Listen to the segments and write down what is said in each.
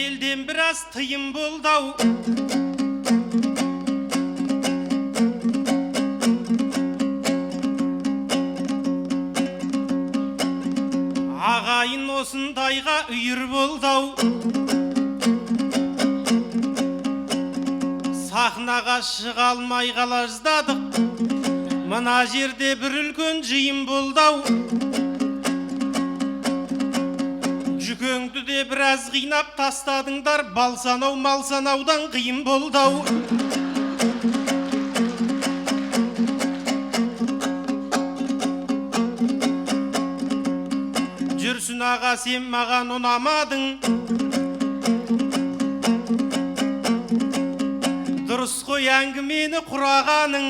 Елден біраз тыйым болдау. Ағайын осындайға үйір болдау. Сахнаға шыға алмай қала жаздадық. Мына жерде бір үлкен жиын болдау. Жүкеңді де біраз қинап тастадыңдар, балсанау малсанаудан қиын болдау. Жүрсін аға, сен маған ұнамадың. Дұрыс қой әңгімені құрағаның.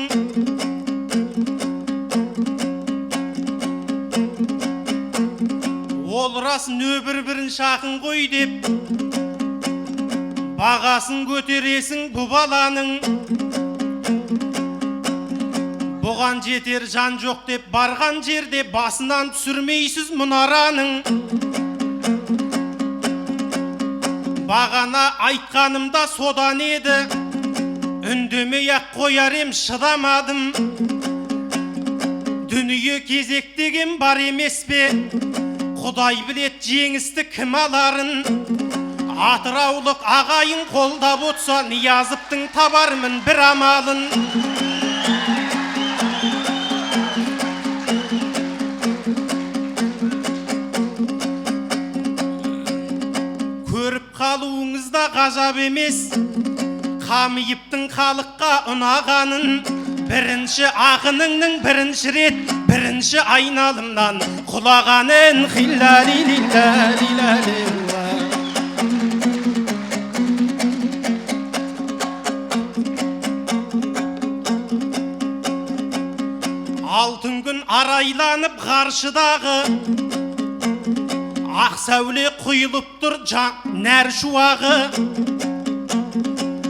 Ол рас нөбір бірін шақын қой деп, бағасын көтересің бұ баланың. Бұған жетер жан жоқ деп барған жерде басынан түсірмейсіз мұнараның. Бағана айтқанымда содан еді, үндемей-ақ қояр ем, шыдамадым. Дүние кезек деген бар емес пе? Құдай білет жеңісті кім аларын. Атыраулық ағайын қолдап отса, Ниязовтың табармын бір амалын. Көріп қалуыңызда ғажап емес, Қамиыптың халыққа ұнағанын. Бірінші ақыныңның бірінші рет, бірінші айналымнан құлағанын. Алтын күн арайланып ғаршыдағы, ақ сәуле құйылып тұр нәр шуағы.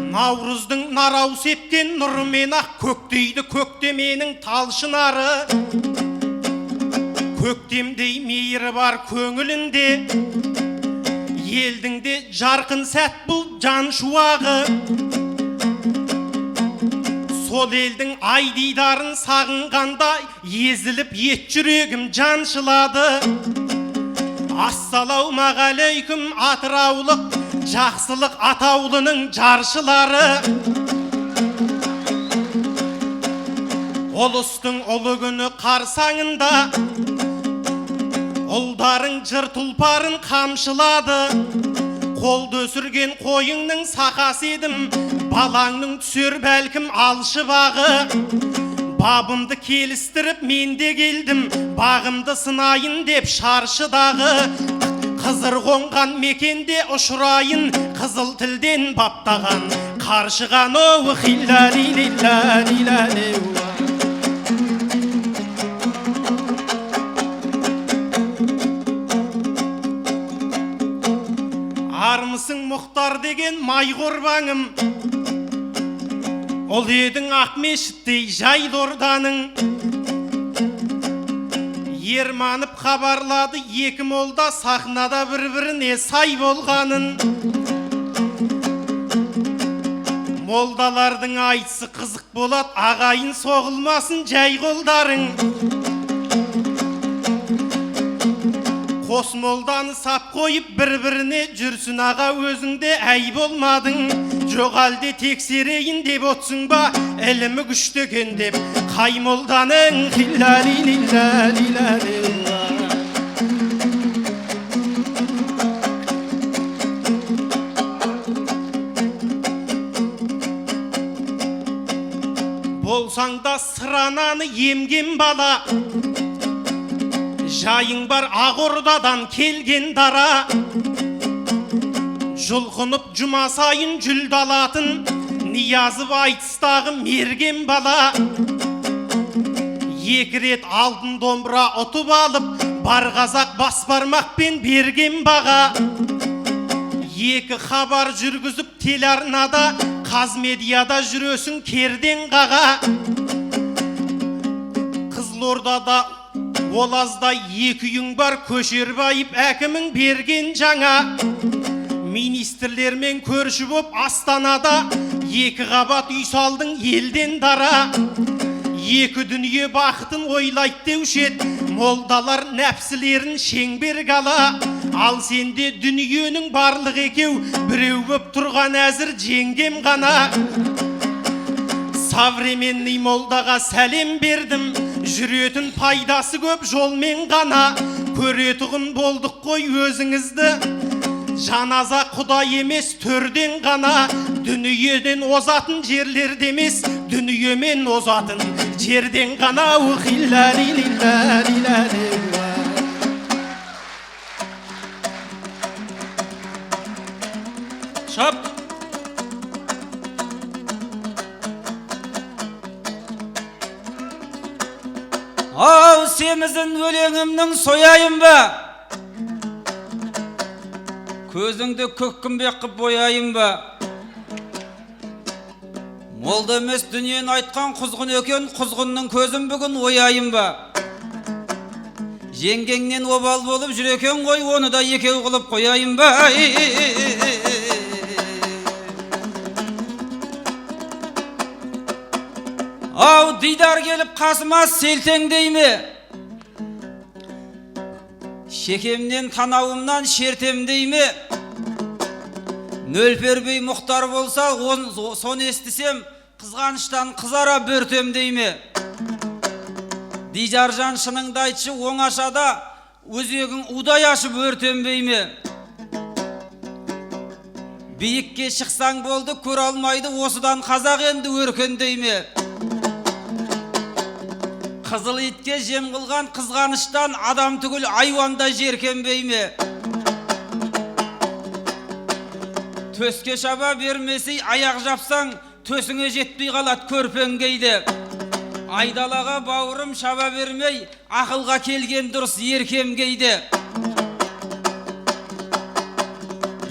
Наурыздың нарау сепкен нұрымен ақ көктейді көктеменің талшынары. Көктемдей мейірі бар көңілінде, елдің де жарқын сәт бұл жан шуағы. Сол елдің айдидарын сағынғандай, езіліп ет жүрегім жаншылады. Ассалаумағалейкум Атыраулық, жақсылық атаулының жаршылары. Ұлыстың ұлы күні қарсаңында, ұлдарың жыр тұлпарын қамшылады. Қолды өсірген қойыңның сақасы едім, балаңның түсер бәлкім алшыбағы. Бабымды келістіріп мен де келдім, бағымды сынайын деп шаршыдағы. Қызыр қонған мекенде ұшырайын, қызыл тілден баптаған қаршыған оу хиллалилиллалилалеу. Армысың Мұхтар деген май қорбаңым, ол едің Ақмешіттей жайлы орданың. Ерманып хабарлады екі молда сахнада бір-біріне сай болғанын. Молдалардың айтысы қызық болады, ағайын соғылмасын жай қолдарың. Қос молданы сап қойып бір-біріне жүрсін аға, өзіңде әй болмадың. Жоқ әлде тексерейін деп отсың ба, ілімі күшті екен деп қай молданың. Болсаң да sıрананы емген бала, жайың бар Ағордадан келген дара. Жұлқынып жұма сайын жүлді алатын, Ниязов айтыстағы мерген бала. Екі рет алтын домбыра ұтып алып, бар қазақ бас бармақпен берген баға. Екі хабар жүргізіп телеарнада, Қазмедияда жүресің керден қаға. Қызылордада Олазда екі үйің бар, Көшербайып әкімің берген жаңа. Мен министрлермен көрші боп Астанада 2 қабат үй салдың елден дара. 2 дүние бақытын ойлайды деуші ед, молдалар нәпсілерін шеңберге ала. Ал сенде дүниенің барлық екеу, біреу боп тұрған әзір жеңгем ғана. Современный молдаға сәлем бердім, жүретін пайдасы көп жолмен ғана. Көретұғын болдық қой өзіңізді, жаназа құдай емес төрден ғана. Дүниеден озатын жерлерде емес, дүниемен озатын жерден ғана. Шап! Ау, семізін өлеңімнің сояйын ба? Көзіңді көккімбек қып бояйын ба? Молда емес дүниен айтқан құзғын екен, құзғынның көзін бүгін ояйын ба? Жеңгеңнен обал болып жүрекен ғой, оны да екеу қылып қояйын ба? Ау, дидар келіп қасыма селтеңдей ме? Шекемнен танауымнан шертемдей ме? Нөлпербей мұхтар болса, соны естісем, қызғаныштан қызара бөртемдей ме? Дижаржан шыныңды айтшы, оңашада өзегің удай ашып өртембей ме? Биікке шықсаң болды, көр алмайды, осыдан қазақ енді өркендей ме? Қызыл итке жем қылған қызғаныштан адам түгіл айуанда жеркенбей ме? Төске шаба бермесей аяқ жапсаң, төсіңе жетпей қалат көрпенгейді. Айдалаға бауырым шаба бермей, ақылға келген дұрыс еркемгейді.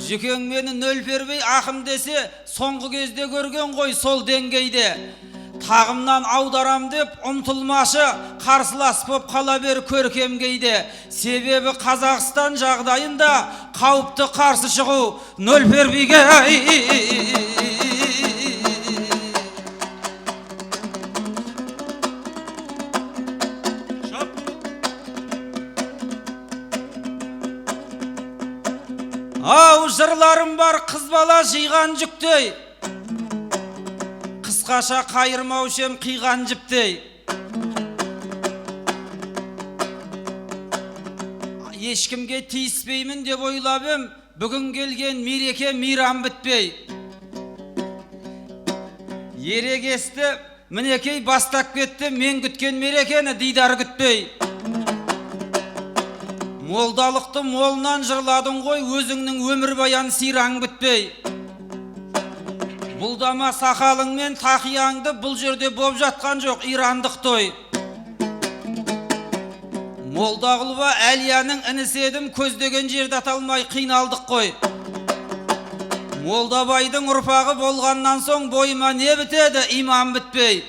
Жүкең мені нөл бермей ақым десе, соңғы кезде көрген ғой сол деңгейді. Тағымнан аударам деп ұмтылмашы, қарсылас боп қала бер көркемгейді. Себебі Қазақстан жағдайында қауіпті қарсы шығу нөл бербейге. Ау, жырларым бар қыз бала жиған жүктей, қысқаша қайырмаушем қиған жіптей. Ешкімге тиіспеймін деп ойлабым, бүгін келген мереке мейрам бітпей. Ерегесті мінекей бастап кетті, мен күткен мерекені дидар күтпей. Молдалықты молынан жырладың ғой, өзіңнің өмір баян сираң бітпей. Бұлдама сақалың мен тақияңды, бұл жерде боп жатқан жоқ ирандық той. Молдағылба әлияның інісі едім, көздеген жерді аталмай қиналдық қой. Молдабайдың ұрпағы болғаннан соң бойыма не бітеді, иман бітпей.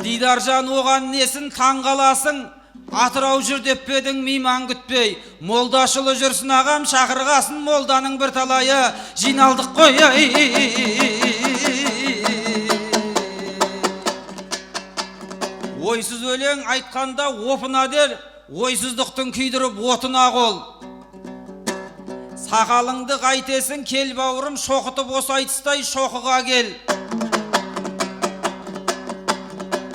Дидаржан оған несін таңғаласың, атырау жүр деп педің мейман күтпей. Молдашылы жүрсін ағам, шақырғасын молданың бір талайы, жиналдық қой. Ойсыз өлең айтқанда опына дер, ойсыздықтың күйдіріп отына қол. Сақалыңды қайтесің, кел бауырым, шоқытып осы айтыстай шоқыға кел.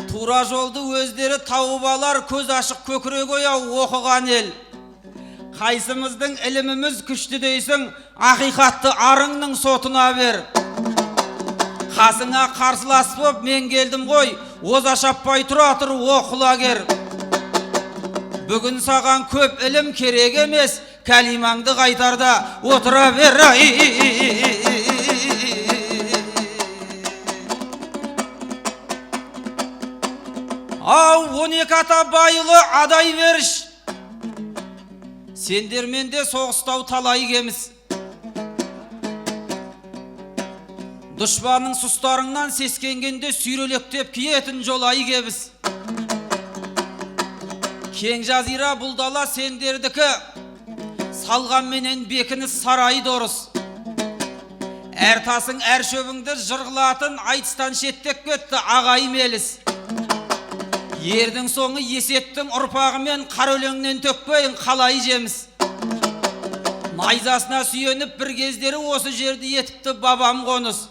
Тура жолды өздері тауып алар, көз ашық көкірек ояу оқыған ел. Қайсымыздың іліміміз күшті дейсің, ақиқатты арыңның сотына бер. Қасыңа қарсылас боп мен келдім ғой, оза шаппай тұра тұр оқыла кер. Бүгін саған көп ілім керек емес, кәлимаңды қайтарда отыра бер. Ау, 12 ата байылы адай беріш, сендермен де соғыстау талай кеміз. Дұшпанның сұстарыңнан сескенгенде сүйрелектеп киетін жолай кебіз. Кең жазира бұлдала сендердікі, салғанменен бекініс сарай дұрыс. Әр тасың, әр шөбіңді жырғылатын айтыстан шеттек кетті ағай меліс. Ердің соңы есеттің ұрпағымен қар өлеңнен төкпейін қалай жеміс. Найзасына сүйеніп бір кездері осы жерді етіпті бабам қоныс.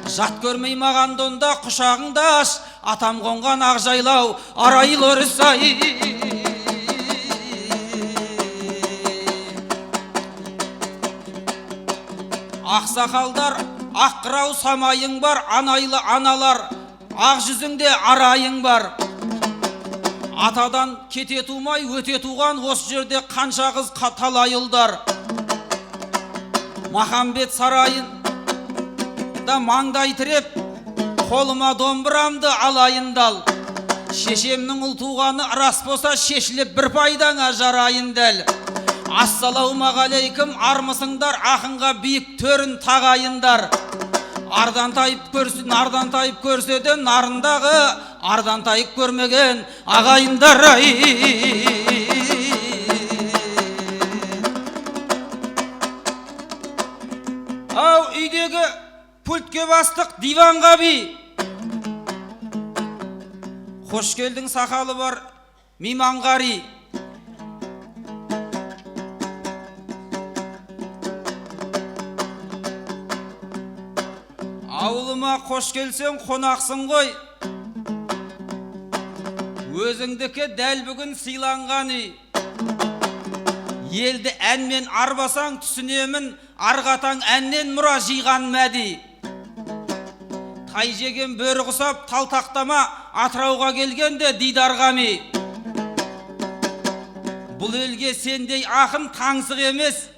Жат көрмей маған донда құшағыңда аш, атам қонған ақ жайлау арайлы өрісай. Ақсақалдар, ақ қырау самайың бар, анайлы аналар, ақ жүзіңде арайың бар. Атадан кете тумай өте туған осы жерде қанша қыз талай ұлдар. Махамбет сарайын да маңдай тіреп, қолыма домбырамды алайындал. Шешемнің ұл туғаны рас болса шешіліп бір пайдаңа жарайын дәл. Ассалаумағалейкум, армысыңдар, ақынға биік төрін тағайындар. Ардан тайып көрсе де нарындағы, ардан тайып көрмеген ағайындар. Ау, үйдегі пультке бастық диванға би. Қош келдің сақалы бар миманғари. Ауылыма қош келсең қонақсың ғой. Өзіңдікі дәл бүгін сыйланған үй. Елді әнмен арбасаң түсінемін, арғатаң әннен мұра жиған мәди. Тай жеген бөрі құсап талтақтама, Атырауға келгенде дидарға ми. Бұл елге сендей ақын таңсық емес.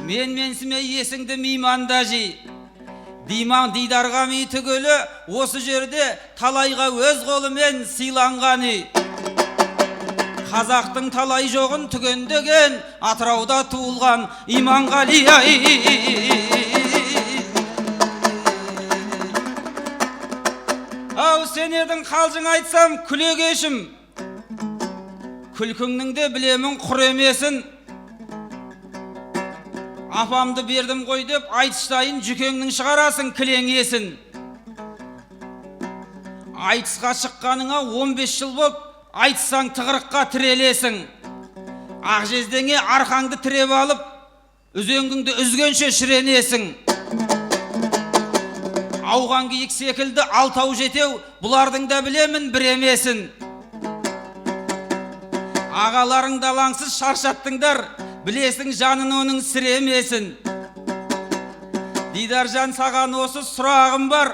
Менсіме есіңді мейманда жи. Диман дидарға ми түгілі, осы жерде талайға өз қолымен сыйланған үй. Қазақтың талай жоғын түгендеген, Атырауда туылған Иманғали. Ау, сен едің қалжың айтсам күлегешім. Күлкіңнің де білемін құр емесін. Апамды бердім ғой деп айтыстайын, жүкеңнің шығарасың кілеңесін. Айтысқа шыққаныңа 15 жыл боп, айтсаң тығырыққа тірелесің. Ақ жездеңе арқаңды тіреп алып, үзеңгіңді үзгенше шіренесің. Ауған киік секілді алтау жетеу, бұлардың да білемін бір емесін. Ағаларың далаңсыз шаршаттыңдар, білесің жанын оның сіремесін. Дидаржан, саған осы сұрағым бар,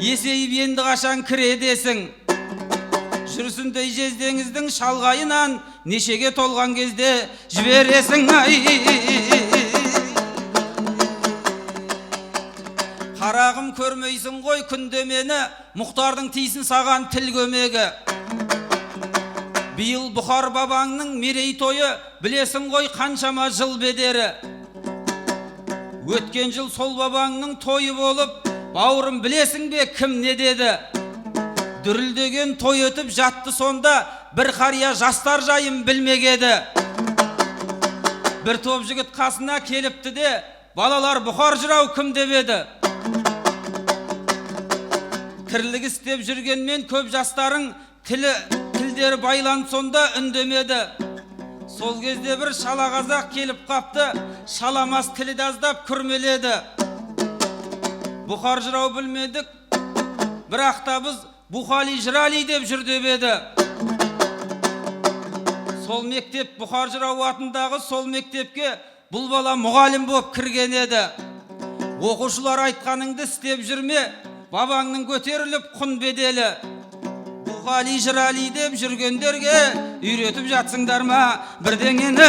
есейіп енді қашан кіредесің. Жүрсіндей жездеңіздің шалғайынан нешеге толған кезде жібересің. Қарағым, көрмейсің ғой күнде мені, мұқтардың тейсін саған тіл көмегі. Биыл Бұхар бабаңның мерейтойы, білесің ғой қаншама жыл бедері. Өткен жыл сол бабаңның тойы болып, бауырым білесің бе кім не деді? Дүрілдеген той өтіп жатты сонда, бір қария жастар жайым білмегеді. Бір топ жігіт қасына келіпті де, балалар Бұхар жырау кім деп еді? Тірлік істеп жүргенмен көп жастарың тілдері байланып сонда үндемеді. Сол кезде бір шала қазақ келіп қапты, шаламас тілі аздап күрмеледі. Бұхар жырау білмедік, бірақ та біз Бұхали жырали деп жүр деп еді. Сол мектеп, Бұхар жырау атындағы сол мектепке бұл бала мұғалім боп кірген еді. Оқушылар айтқаныңды істеп жүрме, бабаңның көтеріліп құн беделі. Бұхали жырали деп жүргендерге үйретіп жатсыңдар ма бірдеңені?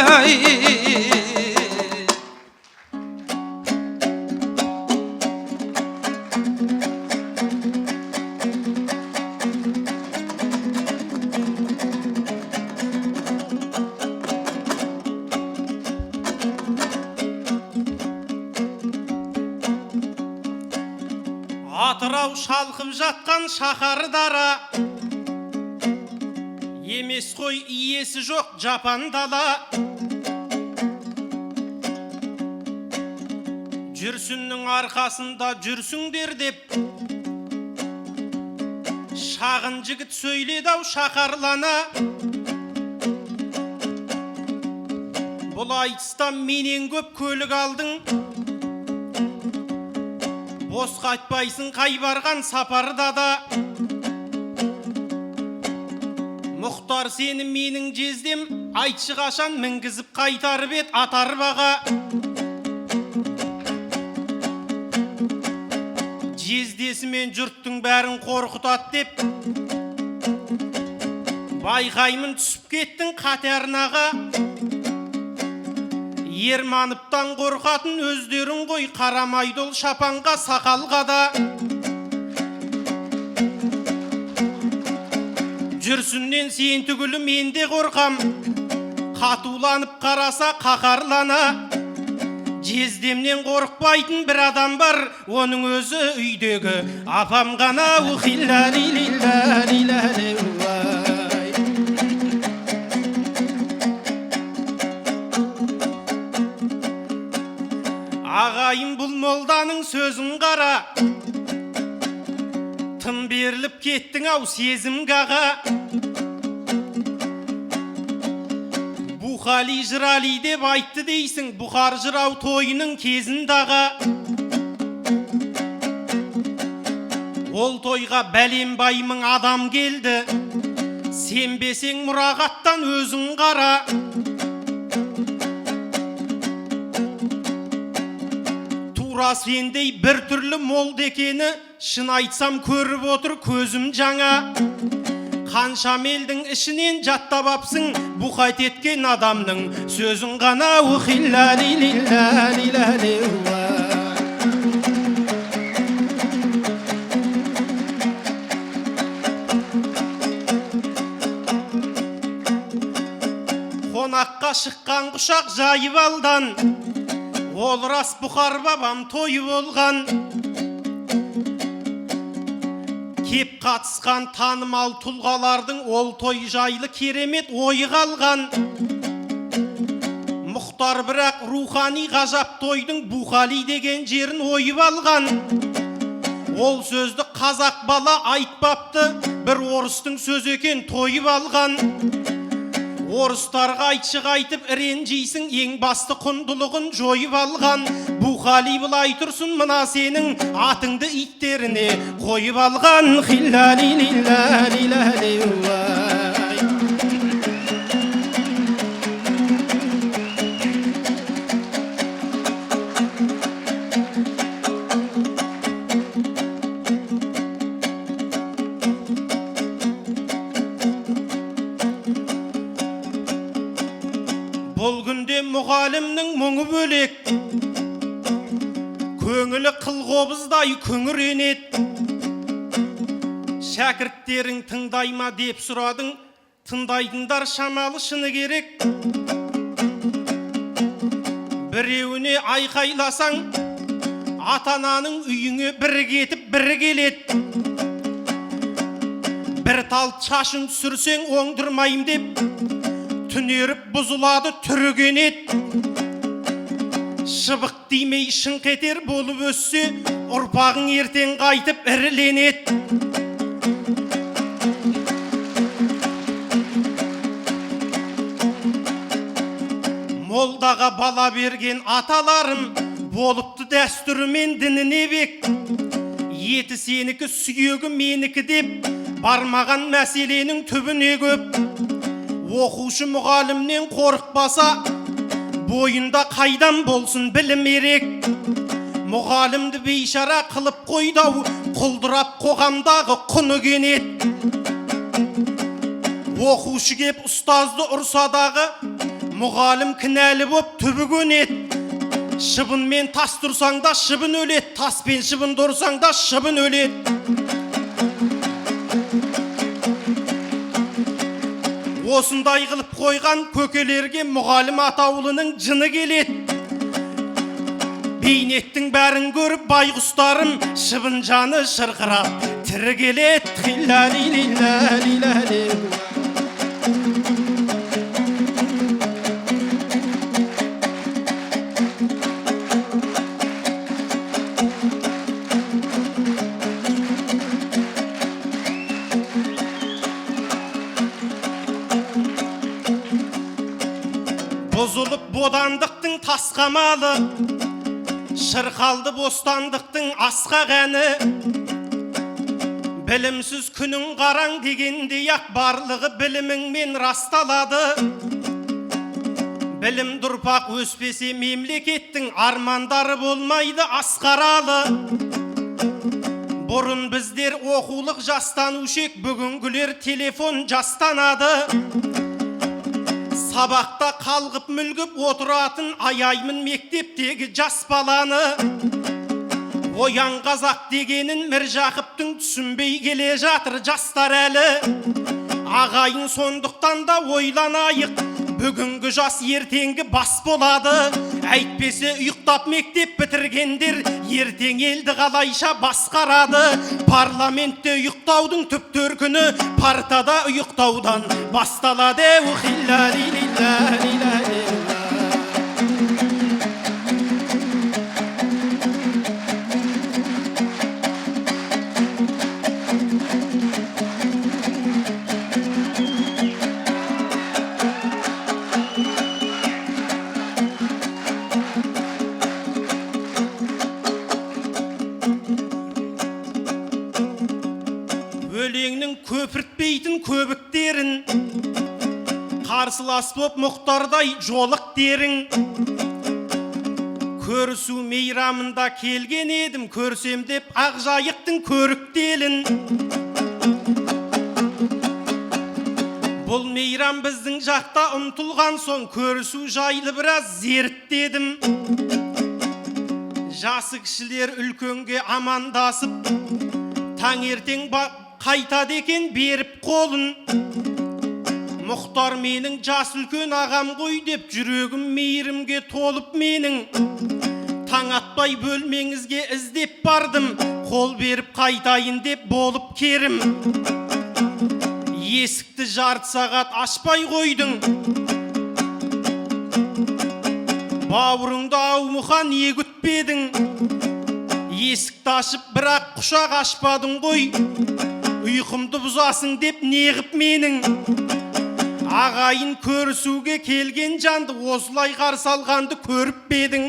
Атырау шалқып жатқан шаһардара, Емес қой иесі жоқ жапан дала, жүрсіннің арқасында жүрсіңдер деп шағын жігіт сөйледі-ау шақарлана. Бұл айтыста менен көп көлік алдың, бос қайтпайсың қай барған сапарда да. Мұхтар сені менің жездем, айтшы қашан мінгізіп қайтарып ет атар баға. Жездесімен жұрттың бәрін қорқытат деп байқаймын түсіп кеттің қатарнаға. Ерманыптан қорқатын өздерің ғой, қарамайды ол шапанға сақалға да. Жүрсіннен сен түгілі мен де қорқам, қатуланып қараса қақарлана. Жездемнен қорықпайтын бір адам бар, оның өзі үйдегі апам ғана. Ағайын бұл молданың сөзін қара, тым беріліп кеттің ау сезімге аға. Бұхали жырали деп айтты дейсің, бұхар жырау тойының кезіндағы. Ол тойға бәленбай-мың адам келді, сенбесең мұрағаттан өзің қара. Тура сендей бір түрлі молда екені шын айтсам көріп отыр көзім жаңа. Қанша елдің ішінен жаттап апсың, бұқайт еткен адамның сөзін ғана. Қонаққа шыққан құшақ жайып алдан, ол рас бұқар бабам тойы болған. Кеп қатысқан танымал тұлғалардың ол той жайлы керемет ойы қалған. Мұхтар бірақ рухани ғажап тойдың Бұхали деген жерін ойып алған. Ол сөзді қазақ бала айтпапты, бір орыстың сөз екен тойып алған. Орыстарға айтшы қайтып ренжейсің, ең басты құндылығын жойып алған. Бұхали былай тұрсын, мына сенің атыңды иттеріне қойып алған. Бұл күнде мұғалімнің мұңы бөлек, көңілі қылғобыздай күңіренет. Шәкірттерің тыңдайма деп сұрадың, тыңдайтындар шамалы шыны керек. Біреуіне айқайласаң, ата-ананың үйіңе бір кетіп бір келет. Бір тал шашын түсірсең оңдырмайым деп түнеріп бұзылады түргенет. Шыбық деймей шыңқ етер болып өссе, ұрпағың ертең қайтып іріленет. Молдаға бала берген аталарым болыпты дәстүрімен дініне бек. Еті сенікі сүйегі менікі деп бармаған мәселенің түбіне көп. Оқушы мұғалімнен қорықпаса, бойында қайдан болсын білім ерек. Мұғалімді бейшара қылып қойдау, құлдырап қоғамдағы құны кенет. Оқушы кеп ұстазды ұрсадағы, мұғалім кінәлі боп түбі көнет. Шыбынмен тас тұрсаң да шыбын өлет, таспен шыбын ұрсаң да шыбын өлет. Осындай қылып қойған көкелерге мұғалім атаулының жыны келет. Бейнеттің бәрін көріп байғұстарым, шыбын жаны шырқырап тірі келет. бодандықтың тасқамалы, шырқалды бостандықтың асқақ әні. Білімсіз күнің қараң дегендей ақ барлығы біліміңмен расталады. Білім дұрпақ өспесе мемлекеттің армандары болмайды асқаралы. Бұрын біздер оқулық жастанушы ек, бүгінгілер телефон жастанады. Сабақта қалғып мүлгіп отыратын аяймын мектептегі жас баланы. Оян қазақ дегенін Міржақыптың түсінбей келе жатыр жастар әлі. Ағайын сондықтан да ойланайық, бүгінгі жас ертеңгі бас болады. Әйтпесе ұйықтап мектеп бітіргендер ертең елді қалайша басқарады. Парламентте ұйықтаудың түп төркіні партада ұйықтаудан басталады. Өлеңнің көпіртпейтін көбіктерін, қарсылас боп мұқтардай жолық дерің. Көрісу мейрамында келген едім, көрсем деп Ақжайықтың көріктелін. Бұл мейрам біздің жақта ұмтылған соң, көрісу жайлы біраз зерттедім. Жасы кішілер үлкенге амандасып, таңертең қайтады екен беріп қолын. Мұхтар менің жас үлкен ағам ғой деп, жүрегім мейірімге толып менің. Таң атпай бөлмеңізге іздеп бардым, қол беріп қайтайын деп болып керім. Есікті жарты сағат ашпай қойдың, бауырыңды аумұха не күтпедің. Есікті ашып бірақ құшақ ашпадың ғой, ұйқымды бұзасың деп неғып менің. Ағайын көрісуге келген жанды осылай қарсы алғанды көріп бедің.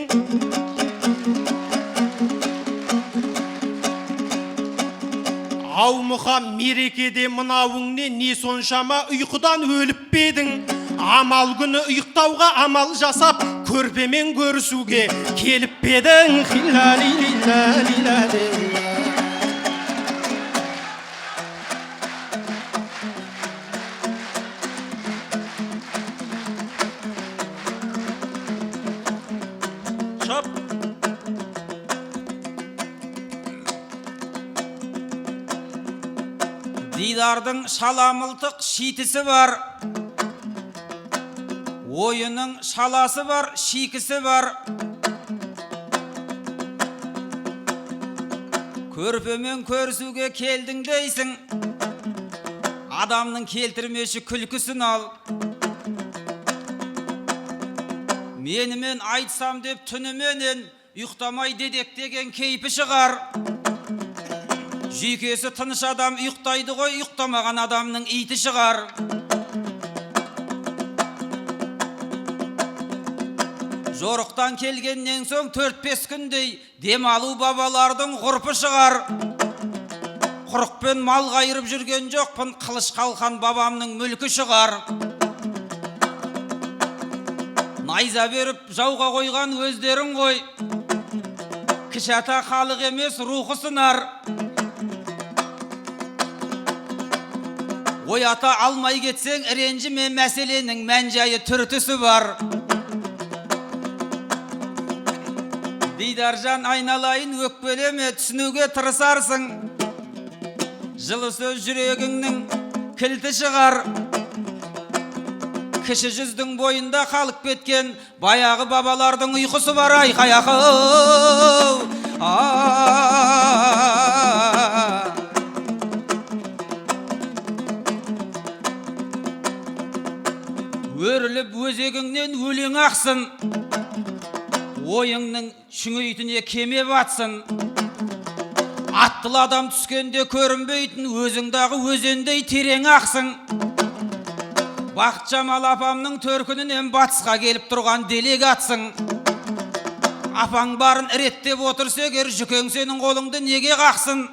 Ау мұхам, мерекеде мынауың не соншама ұйқыдан өліп бедің. Амал күні ұйықтауға амал жасап, көрпемен көрісуге келіп бедің. Дидардың шаламылтық шитісі бар, ойының шаласы бар, шикісі бар. Көрпемен көрісуге келдің дейсің, адамның келтірмеші күлкісін ал. Менімен айтсам деп түніменен ұйықтамай дедектеген кейпі шығар. Жүйкесі тыныш адам ұйықтайды ғой, ұйықтамаған адамның иті шығар. Жорықтан келгеннен соң 4-5 күндей демалу бабалардың ғұрпы шығар. Құрықпен мал қайырып жүрген жоқпын, қылыш қалқан бабамның мүлкі шығар. Найза беріп жауға қойған өздерің ғой, кіші ата халық емес рухы сынар. Ой ата алмай кетсең ренжіме, мәселенің мән-жайы түртісі бар. Дидаржан айналайын өкпелеме, түсінуге тырысарсың. Жылы сөз жүрегіңнің кілті шығар. Кіші жүздің бойында қалып кеткен баяғы бабалардың ұйқысы бар. Айқай ақыл. Өріліп өзегіңнен өлең ақсын, ойыңның шүңейтіне кеме батсын. Аттылы адам түскенде көрінбейтін, өзіңдағы өзендей терең ақсын. Бақытжамал апамның төркінінен батысқа келіп тұрған делегатсың. Апаң барын реттеп отырса егер, жүкең сенің қолыңды неге қақсын?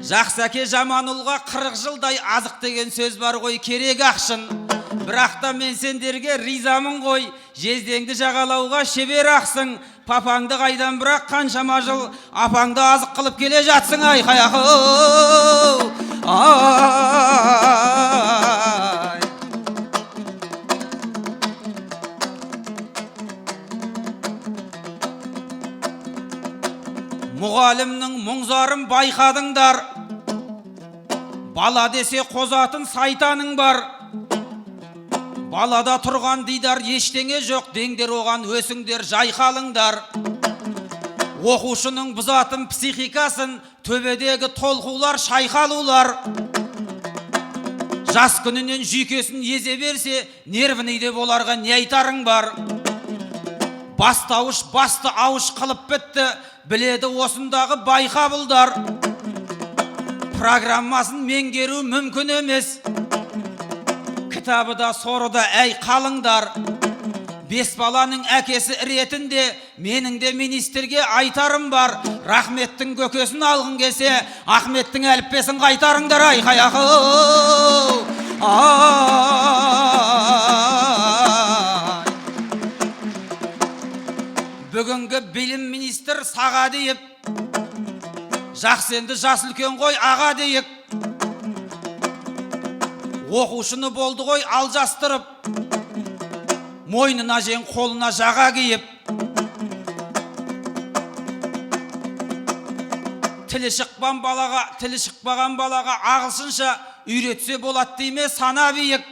Жақсаке Жаманұлға 40 жылдай азық деген сөз бар ғой, керек ақшын. Бірақ та мен сендерге ризамын ғой, жездеңді жағалауға шебер ақсың. Папаңды қайдан бірақ қаншама жыл апаңды азық қылып келе жатсың, ай қаяқы. Мұғалімнің мұңзарын байқадыңдар. Бала десе қозатын сайтаның бар. Балада тұрған дидар ештеңе жоқ деңдер, оған өсіңдер жайқалыңдар. Оқушының бұзатын психикасын төбедегі толқулар шайқалулар. Жас күнінен жүйкесін езе берсе, нервініде боларға не айтарың бар? Бастауыш басты ауыш қылып бітті, біледі осындағы байқабылдар. Программасын меңгеру мүмкін емес. Кітабы да соры да әй қалыңдар. 5 баланың әкесі ретінде менің де министрге айтарым бар. Рахметтің көкесін алғың келсе, Ахметтің әліппесін қайтарыңдар, ай қаяқы. Бүгінгі білім министр саға дейіп, жақсенді жас үлкен ғой аға дейік. Оқушыны болды ғой алжастырып, мойнына жең қолына жаға киіп. Тілі шықпаған балаға ағылшынша үйретсе болады дейме сана биік.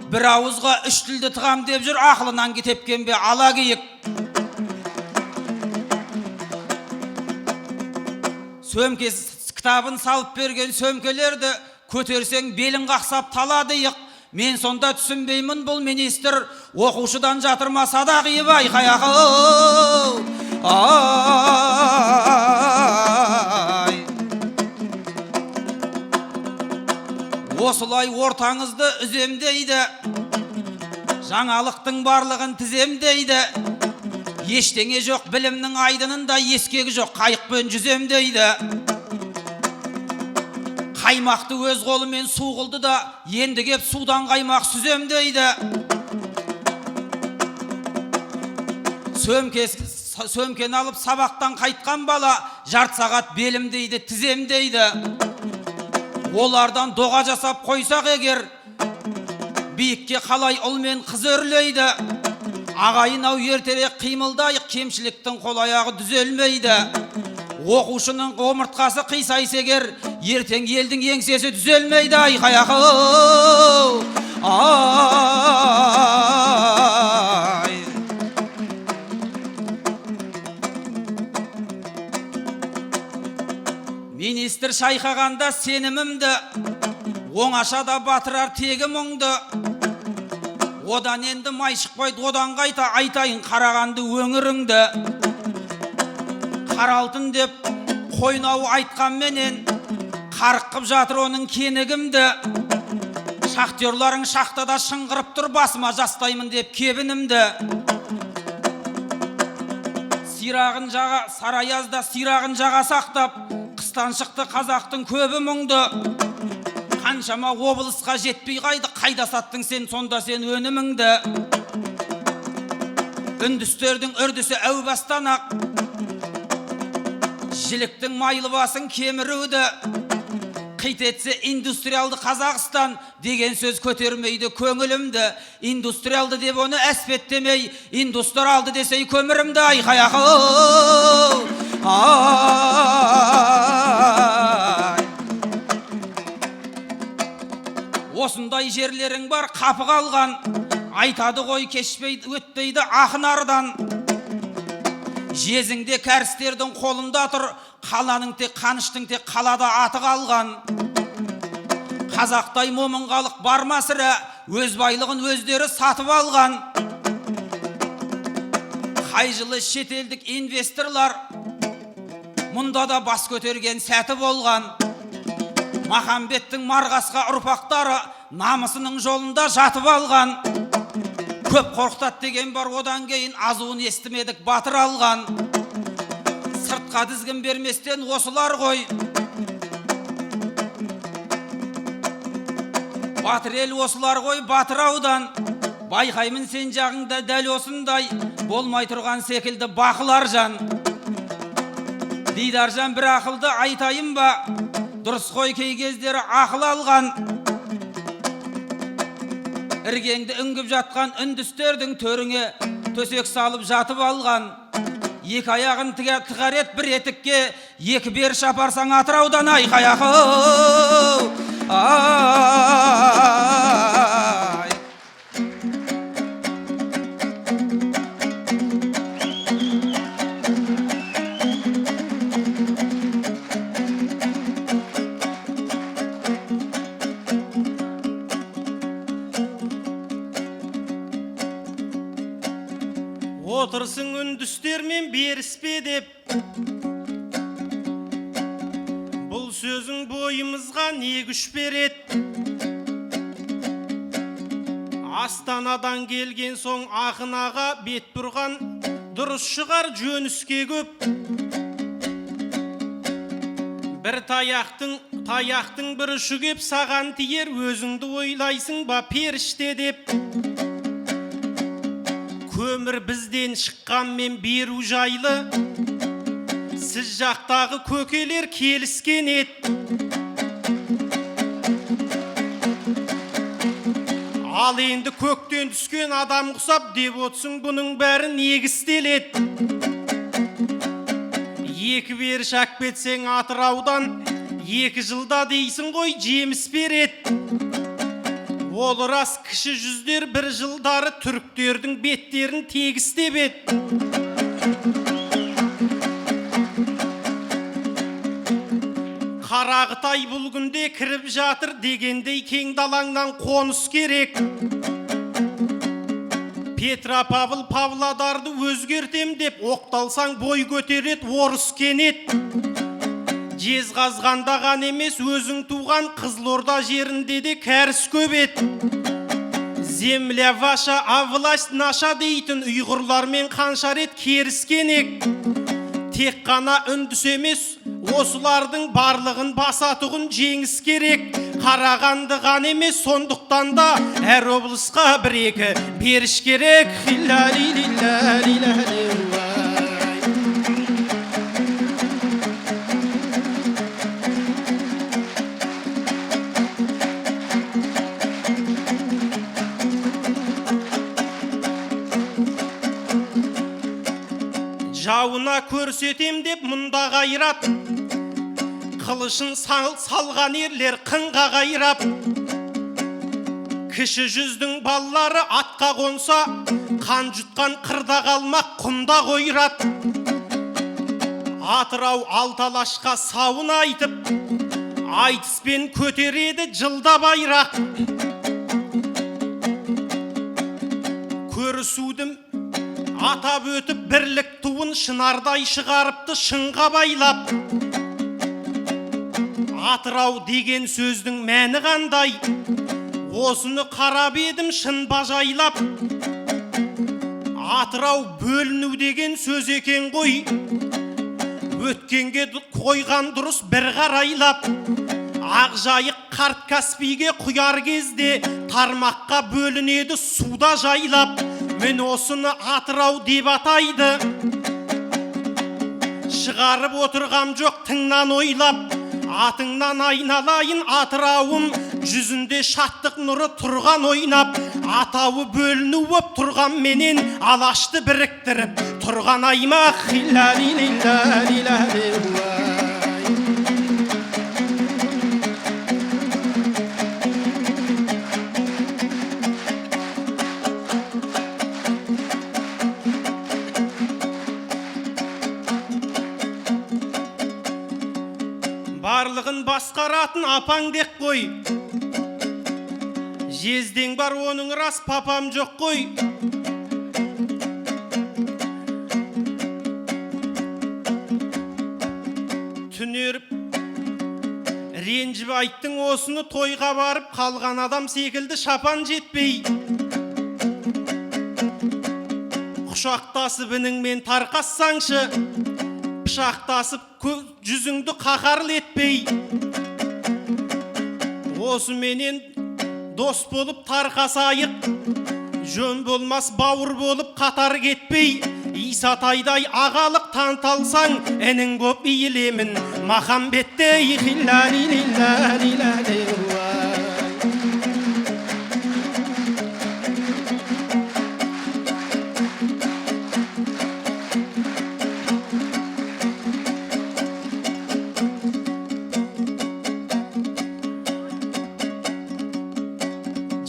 Бір ауызға 3 тілді тығам деп жүр, ақылынан кетепкен бе ала киік. Кітабын салып берген сөмкелерді көтерсең белін қақсап таладыйық. Мен сонда түсінбеймін, бұл министр оқушыдан жатырма садақ ебі, ай қаяқы. Осылай ортаңызды үземдейді, жаңалықтың барлығын тіземдейді. Ештеңе жоқ білімнің айдынында, ескегі жоқ қайықпен жүземдейді. Қаймақты өз қолымен су қылды да, енді кеп судан қаймақ сүземдейді. Сөмкен алып сабақтан қайтқан бала жарты сағат белімдейді, тіземдейді. Олардан доға жасап қойсақ егер, биікке қалай ұл мен қыз өрлейді. Ағайын ау ертерек қимылдайық, кемшіліктің қол аяғы дүзелмейді. Оқушының омыртқасы қисайса егер, ертең елдің еңсесі дүзелмейді, ай қаяқы. Министр шайқағанда сенімімді, оңашада батырар тегі мұңды. Одан енді май шықпайды, одан қайта айтайын қарағанды өңіріңді. Қаралтын деп қойнау айтқан менен, қарқып жатыр оның кенігімді. Шахтерларың шахтада шыңғырып тұр, басыма жастаймын деп кебінімді. Сарайазда сирағын жаға сақтап, қыстан шықты қазақтың көбі мұңды. Қаншама облысқа жетпей қайды, қайда саттың сен, сонда сен өніміңді. Үндістердің үрдісі әу бастан ақ, жіліктің майлы басын кеміруді. Қит етсе индустриалды Қазақстан деген сөз көтермейді көңілімді. Индустриалды деп оны әспеттемей, индустриалды десей көмірімді, ай қаяқы. Осындай жерлерің бар қапы қалған, айтады ғой кешпейді өтпейді ақын ардан. Жезіңде кәрістердің қолында тұр, қаланың тек қаныштың тек қалада аты қалған. Қазақтай момынғалық барма сірә, өз байлығын өздері сатып алған. Қай жылы шетелдік инвесторлар мұнда да бас көтерген сәті болған. Махамбеттің марғасқа ұрпақтары намысының жолында жатып алған. Көп қорқытат деген бар, одан кейін азуын естімедік, батыр алған. Сыртқа дізгін берместен осылар ғой. Батыр ел осылар ғой, батыр аудан. Байқаймын сен жағыңда дәл осындай болмай тұрған секілді бақылар жан. Дидаржан бір ақылды айтайын ба, дұрыс қой кей кездері ақыл алған. Іргеңді үңгіп жатқан үндістердің төріңе төсек салып жатып алған. Екі аяғын тығар ет бір етікке, екі бер шапарсаң Атыраудан айқаяқ. Отырсың үндістермен беріспе деп, бұл сөзің бойымызға не күш берет? Астанадан келген соң ақын аға бет бұрған, дұрыс шығар жөніске көп. Бір таяқтың бір ұшы кеп саған тиер, өзіңді ойлайсың ба періште деп. Көмір бізден шыққанмен беру жайлы, сіз жақтағы көкелер келіскен ет. Ал енді көктен түскен адам құсап деп отсың, бұның бәрі негістелет. Екі бер шақ бетсең Атыраудан, 2 жылда дейсің ғой жеміс берет. Ол рас кіші жүздер бір жылдары түріктердің беттерін тегістеп ет. Қарағытай бұл күнде кіріп жатыр дегендей кең далаңнан қоныс керек. Петропавл Павлодарды өзгертем деп оқталсаң бой көтерет орыс кенет. Жезқазғанда ғана емес, өзің туған Қызылорда жерінде де кәріс көбет. Земля ваша, а власть наша дейтін ұйғырлармен қанша рет керіскенек. Тек қана үндіс емес, осылардың барлығын басатұғын жеңіс керек. Қарағанды ғана емес, сондықтан да әр облысқа бір-екі беріш керек. Жауына көрсетем деп мұнда қайрап, қылышын салған ерлер қынға қайрап. Кіші жүздің баллары атқа қонса, қан жұтқан қырда қалмақ құмда қойрат. Атырау алталашқа сауын айтып, айтыспен көтереді жылда байрақ. Көрісудің атап өтіп бірлік туын шынардай шығарыпты шыңға байлап. Атырау деген сөздің мәні қандай, осыны қарап едім шын бажайлап. Атырау бөліну деген сөз екен ғой, өткенге қойған дұрыс бір қарайлап. Ақжайық қарт Каспийге құяр кезде тармаққа бөлінеді суда жайлап. Мен осыны Атырау деп атайды, шығарып отырғам жоқ тыңнан ойлап. Атыңнан айналайын Атырауым, жүзінде шаттық нұры тұрған ойнап. Атауы бөліну боп тұрған менен, алашты біріктіріп тұрған аймақ. Барлығын басқаратын апаң деп қой. Жездең бар оның рас, папам жоқ қой. ренжіп айттың осыны, тойға барып қалған адам секілді шапан жетпей. Құшақтасып ініңмен тарқассаңшы, пышақтасып жүзіңді қақарлы етпей. Осы менен дос болып тарқасайық, жөн болмас бауыр болып қатар кетпей. Исатайдай ағалық танталсаң, әнің көп иілемін махамбеттей.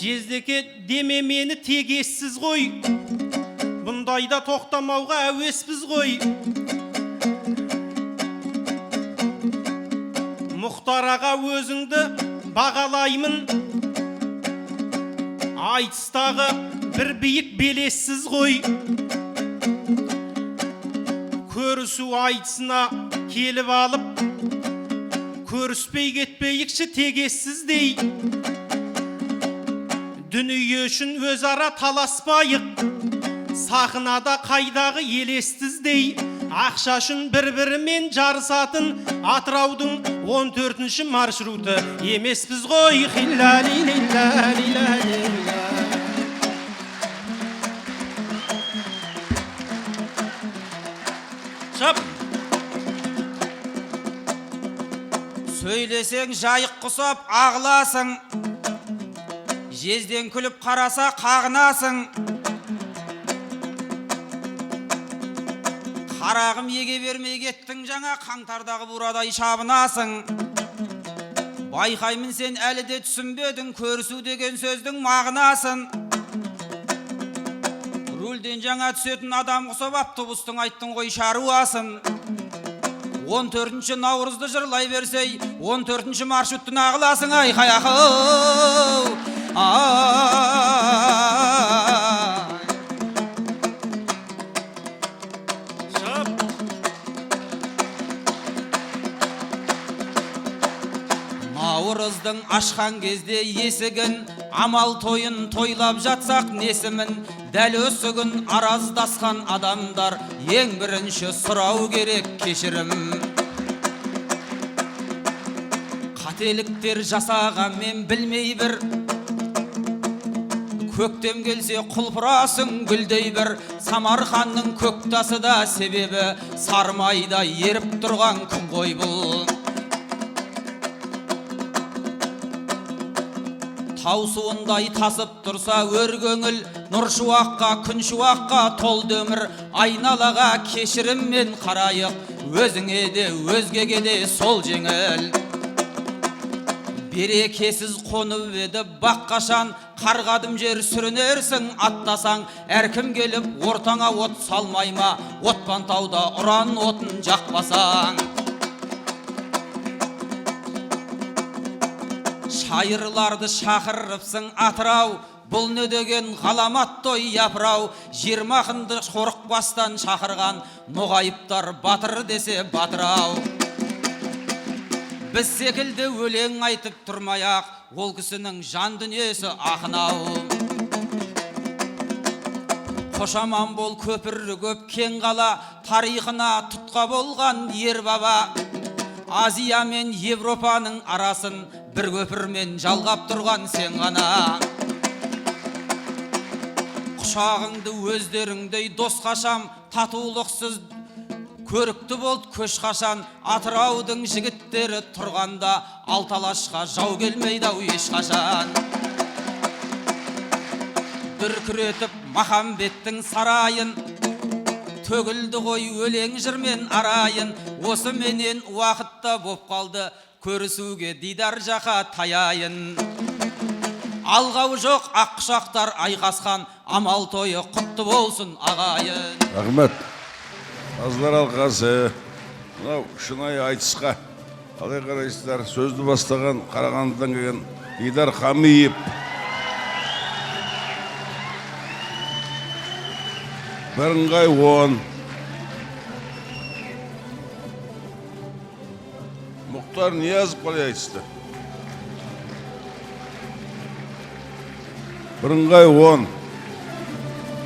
Жездеке деме мені тегессіз ғой, бұндайда тоқтамауға әуеспіз ғой. Мұхтар аға өзіңді бағалаймын, айтыстағы бір биік белессіз ғой. Көрісу айтысына келіп алып, көріспей кетпейікші тегессіздей. Дүние үшін өзара таласпайық, сахнада қайдағы елестіздей. Ақша үшін бір-бірімен жарысатын Атыраудың 14-ші маршруты емеспіз ғой. Шап! Сөйлесең жайық құсап ағыласың, жезден күліп қараса қағынасың. Қарағым еге бермей кеттің, жаңа қаңтардағы бурадай шабынасың. Байқаймын сен әлі де түсінбедің көрісу деген сөздің мағынасын. Рөлден жаңа түсетін адам құсап автобустың айттың ғой шаруасын. 14-ші наурызды жырлай берсей, 14-ші маршруттың ағыласың. Айқай ақыл. Наурыздың ашқан кезде есігін, амал тойын тойлап жатсақ несімін. Дәл осы күн араздасқан адамдар ең бірінші сұрау керек кешірім. Қателіктер жасаған мен білмей бір, көктем келсе құлпырасың гүлдей бір. Самарқанның көктасы да себебі, сармайда еріп тұрған күн ғой бұл. Тау суындай тасып тұрса өр көңіл, нұр шуаққа, күн шуаққа толды өмір. Айналаға кешіріммен қарайық, өзіңе де өзгеге де сол жеңіл. Берекесіз қонып еді баққашан, қарғадым жер сүрінерсің аттасаң. Әркім келіп ортаңа от салмайма, отпан тауда ұран отын жақпасаң. Шайырларды шақырыпсың Атырау, бұл не деген ғаламат той япырау. Жиырмақынды қорық бастан шақырған, ноғайыптар батыр десе батырау. Біз секілді өлең айтып тұрмаяқ, ол кісінің жан дүниесі ақынау. Қошаман бол көпірі көп кең қала, тарихына тұтқа болған ер баба. Азия мен Европаның арасын бір көпірмен жалғап тұрған сен ғана. Құшағыңды өздеріңдей дос қашам, татулықсыз көрікті болды көш қашан. Атыраудың жігіттері тұрғанда, алталашқа жау келмейді ау ешқашан. Дүркіретіп махамбеттің сарайын, төгілді ғой өлең жырмен арайын. Осы менен уақытта боп қалды, көрісуге дидар жақа таяйын. Алғау жоқ ақ құшақтар айқасқан, амал тойы құтты болсын ағайын. Рахмет. Қазылар алқасы, мынау шынайы айтысқа қалай қарайсыздар? Сөзді бастаған Қарағандыдан келген Дидар Хамиев. Бірыңғай 10. Мұхтар Ниязов қалай айтысты? бірыңғай 10